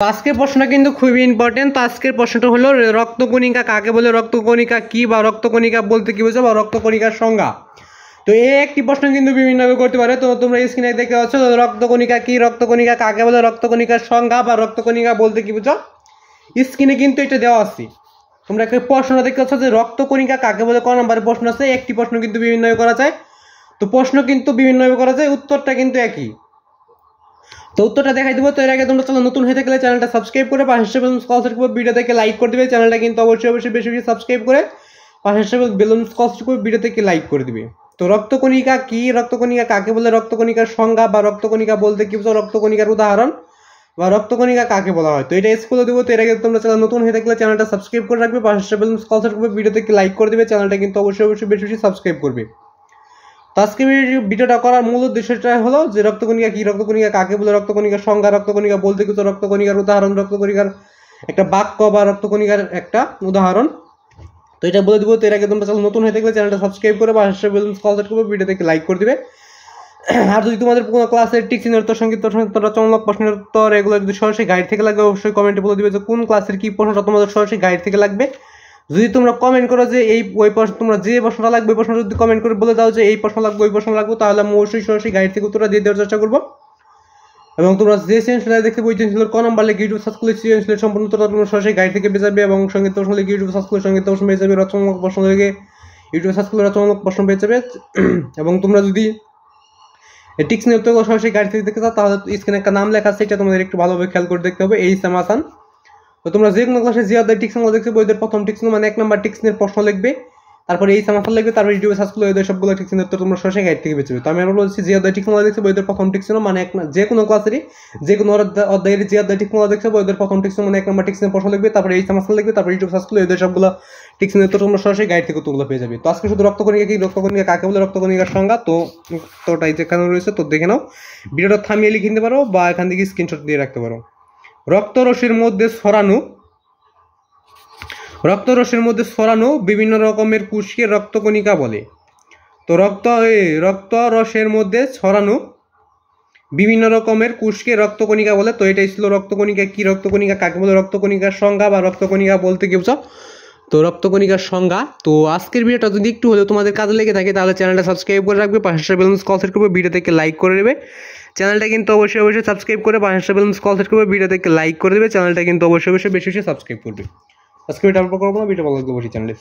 আজকের প্রশ্নটা কিন্তু খুবই ইম্পর্টেন্ট। তো আজকের প্রশ্নটা হলো রক্তকণিকা কাকে বলে, রক্তকণিকা কি, বা রক্তকণিকা বলতে কি বোঝো, বা রক্তকণিকার সংজ্ঞা। তো এই একটি প্রশ্ন কিন্তু বিভিন্নভাবে করতে পারে। তো তোমরা স্ক্রিনে দেখতে পাচ্ছ রক্তকণিকা কি, রক্তকণিকা কাকে বলে, রক্তকণিকার সংজ্ঞা বা রক্তকণিকা বলতে কি বোঝো। স্ক্রিনে কিন্তু এটা দেওয়া আছে। তোমরা একটা প্রশ্নটা দেখতে পাচ্ছ যে রক্তকণিকা কাকে বলে, ক নম্বরের প্রশ্ন আছে। একটি প্রশ্ন কিন্তু বিভিন্নভাবে করা যায়। তো প্রশ্ন কিন্তু বিভিন্নভাবে করা যায়, উত্তরটা কিন্তু একই। তো উত্তরটা দেখাই দেবো। তো এর আগে তোমরা চ্যানেল নতুন হয়ে থাকলে চ্যানেলটা সাবস্ক্রাইব করে পাশে ভিডিও থেকে লাইক করে দিবে। চ্যানেলটা কিন্তু অবশ্যই বেশি বেশি সাবস্ক্রাইব করে পাশে বেলুন ভিডিও থেকে লাইক করে দিবে। তো রক্তকণিকা কি, রক্তকণিকা কাকে বলে, রক্তকণিকার সংজ্ঞা বা রক্তকণিকা বলতে কি বোঝো, রক্তকণিকার উদাহরণ বা রক্তকণিকা কাকে বলা হয়। তো এটা স্কুলে দেবো। তো এর আগে তোমরা চ্যানেল নতুন হয়ে থাকলে চ্যানেলটা সাবস্ক্রাইব করে রাখবে, পাশে বেলুন ভিডিও থেকে লাইক করে দিবে। চ্যানেলটা কিন্তু অবশ্যই বেশি বেশি সাবস্ক্রাইব করবে। তো আজকে ভিডিওটা করার মূল উদ্দেশ্যটা হলো যে রক্তকণিকা কি, রক্তকণিকা কাকে বলে, রক্তকণিকার সংজ্ঞা, রক্তকণিকা বলতে কিছু, রক্তকণিকার উদাহরণ, রক্তকণিকার একটা বাক্য বা রক্তকণিকার একটা উদাহরণ। তো এটা বলে দেবো। তো এর আগে তোমরা নতুন হয়ে থাকলে চ্যানেলটা সাবস্ক্রাইব করে বা ভিডিও থেকে লাইক করে দিবে। আর যদি তোমাদের কোনো ক্লাসের টিচিং এর সংগীত চমক প্রশ্নের উত্তর এগুলো যদি সরাসরি গাইড থেকে লাগবে, অবশ্যই কমেন্টে বলে দিবে যে কোন ক্লাসের কি প্রশ্নটা তোমাদের সরাসরি গাইড থেকে লাগবে। যদি তোমরা কমেন্ট করো যে ওই প্রশ্ন তোমরা যে প্রশ্নটা লাগবে ওই প্রশ্ন যদি কমেন্ট করে বলে দাও যে এই প্রশ্ন লাগবে ওই প্রশ্ন লাগবে, তাহলে আমি অবশ্যই সরাসরি গাইড থেকে উত্তরটা দিয়ে দেওয়ার চেষ্টা করবো। এবং তোমরা যে সেন্সুলার দেখতে ওই সেন্সুলার ক নাম্বার লেগে ইউটিউব সার্চ করলে সেন্সুলার সম্পূর্ণ উত্তরটা তোমরা সরাসরি গাইড থেকে পেয়ে যাবে। এবং সঙ্গীত প্রশ্ন লেগে ইউটিউব সার্চ করলে সঙ্গীত প্রশ্ন পেয়ে যাবে, রচনামূলক প্রশ্ন লেগে ইউটিউব সার্চ করলে রচনামূলক প্রশ্ন পেয়ে যাবে। এবং তোমরা যদি টিক্স নিয়ে উত্তর সরাসরি গাইড থেকে দেখতে চাও তাহলে স্ক্রিনে একটা নাম লেখা আছে, এটা তোমাদের একটু ভালোভাবে খেয়াল করে দেখতে হবে, এই সামাসান। তো তোমরা যে কোনো ক্লাসে যে অধ্যায় টিক্স দেখছো বইদের প্রথম টিক্স মানে 1 নম্বর টিক্স নিয়ে প্রশ্ন লিখবে, তারপরে এই সামাসান লিখবে, তারপর ইউটিউবে সার্চ করলে ওই সবগুলো টিক্স নিয়ে তোমরা সরাসরি গাইড থেকে পেয়ে যাবে। তো আমি আবার বলছি যে অধ্যায় টিক্স দেখছো বইদের প্রথম টিক্স মানে যে কোনো ক্লাসেরই যে কোনো অধ্যায়ের যে অধ্যায় টিক্স দেখছো বইদের প্রথম টিক্স মানে 1 নম্বর টিক্স নিয়ে প্রশ্ন লিখবে, তারপরে এই সামাসান লিখবে, তারপর ইউটিউব সার্চ করলে ওই সবগুলো টিক্স নিয়ে তোমরা সরাসরি গাইড থেকে তোমরা পেয়ে যাবে। তো আজকে শুধু রক্তকণিকা কি, রক্তকণিকা কাকে বলে, রক্তকণিকার সংজ্ঞা তো তোটাই যেখানে রয়েছে তো দেখে নাও। ভিডিওটা থামিয়ে লিখে নিতে পারো বা এখান থেকে স্ক্রিনশট দিয়ে রাখতে পারো। রক্তরসের মধ্যে ছড়ানো বিভিন্ন রকমের কোষকে রক্তকণিকা বলে। তো রক্তরসের মধ্যে ছড়ানো বিভিন্ন রকমের কোষকে রক্তকণিকা বলে। তো এটাই ছিল রক্তকণিকা কি, রক্তকণিকা কাকে বলে, রক্তকণিকার সংজ্ঞা বা রক্তকণিকা বলতে কি বুঝো। তো রক্তকণিকার সংজ্ঞা। তো আজকের ভিডিওটা যদি একটু হলেও তোমাদের কাজে লেগে থাকে তাহলে চ্যানেলটা সাবস্ক্রাইব করে রাখবে, পাশে বেলুন সেট করবে, ভিডিও থেকে লাইক করে দেবে। চ্যানেলটা কিন্তু অবশ্যই সাবস্ক্রাইব করে পাশে বেলুন সেট করবে, ভিডিও থেকে লাইক করে দেবে। চ্যানেলটা কিন্তু অবশ্যই বেশি বেশি সাবস্ক্রাইব করবে। আজকে ভিডিও আপলোড করবো না, ভিডিও ভালো লাগলে অবশ্যই চ্যানেলে